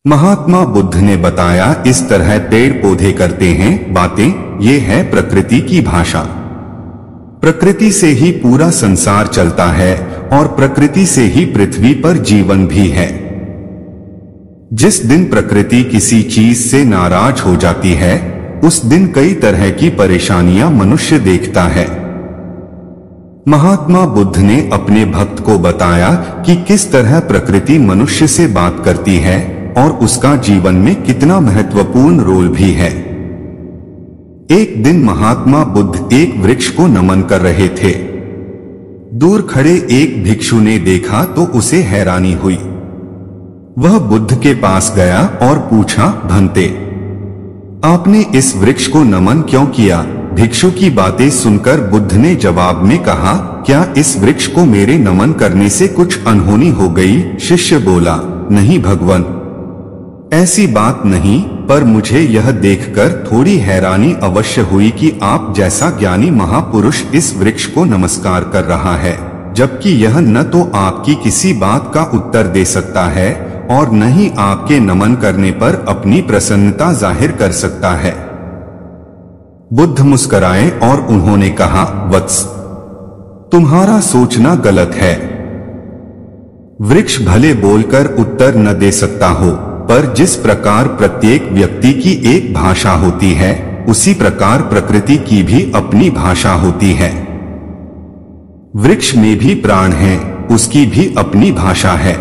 महात्मा बुद्ध ने बताया, इस तरह पेड़ पौधे करते हैं बातें, ये है प्रकृति की भाषा। प्रकृति से ही पूरा संसार चलता है और प्रकृति से ही पृथ्वी पर जीवन भी है। जिस दिन प्रकृति किसी चीज से नाराज हो जाती है, उस दिन कई तरह की परेशानियां मनुष्य देखता है। महात्मा बुद्ध ने अपने भक्त को बताया कि किस तरह प्रकृति मनुष्य से बात करती है और उसका जीवन में कितना महत्वपूर्ण रोल भी है। एक दिन महात्मा बुद्ध एक वृक्ष को नमन कर रहे थे। दूर खड़े एक भिक्षु ने देखा तो उसे हैरानी हुई। वह बुद्ध के पास गया और पूछा, भंते, आपने इस वृक्ष को नमन क्यों किया? भिक्षु की बातें सुनकर बुद्ध ने जवाब में कहा, क्या इस वृक्ष को मेरे नमन करने से कुछ अनहोनी हो गई? शिष्य बोला, नहीं भगवान, ऐसी बात नहीं, पर मुझे यह देखकर थोड़ी हैरानी अवश्य हुई कि आप जैसा ज्ञानी महापुरुष इस वृक्ष को नमस्कार कर रहा है, जबकि यह न तो आपकी किसी बात का उत्तर दे सकता है और न ही आपके नमन करने पर अपनी प्रसन्नता जाहिर कर सकता है। बुद्ध मुस्कुराए और उन्होंने कहा, वत्स, तुम्हारा सोचना गलत है। वृक्ष भले बोलकर उत्तर न दे सकता हो, पर जिस प्रकार प्रत्येक व्यक्ति की एक भाषा होती है, उसी प्रकार प्रकृति की भी अपनी भाषा होती है। वृक्ष में भी प्राण है, उसकी भी अपनी भाषा है।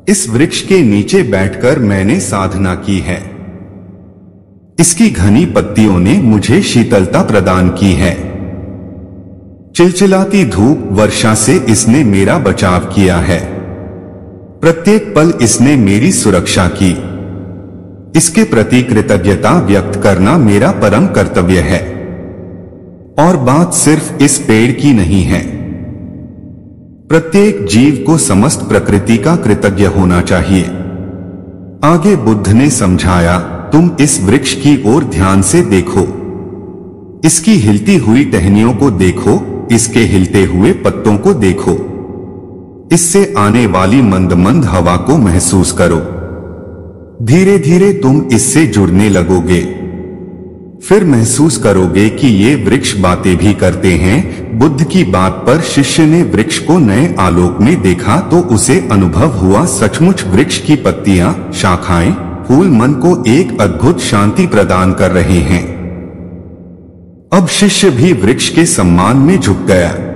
इस वृक्ष के नीचे बैठकर मैंने साधना की है। इसकी घनी पत्तियों ने मुझे शीतलता प्रदान की है। चिलचिलाती धूप वर्षा से इसने मेरा बचाव किया है। प्रत्येक पल इसने मेरी सुरक्षा की। इसके प्रति कृतज्ञता व्यक्त करना मेरा परम कर्तव्य है। और बात सिर्फ इस पेड़ की नहीं है। प्रत्येक जीव को समस्त प्रकृति का कृतज्ञ होना चाहिए। आगे बुद्ध ने समझाया, तुम इस वृक्ष की ओर ध्यान से देखो। इसकी हिलती हुई टहनियों को देखो, इसके हिलते हुए पत्तों को देखो। इससे आने वाली मंद मंद हवा को महसूस करो। धीरे धीरे तुम इससे जुड़ने लगोगे। फिर महसूस करोगे कि ये वृक्ष बातें भी करते हैं। बुद्ध की बात पर शिष्य ने वृक्ष को नए आलोक में देखा तो उसे अनुभव हुआ, सचमुच वृक्ष की पत्तियां, शाखाएं, फूल मन को एक अद्भुत शांति प्रदान कर रहे हैं। अब शिष्य भी वृक्ष के सम्मान में झुक गया।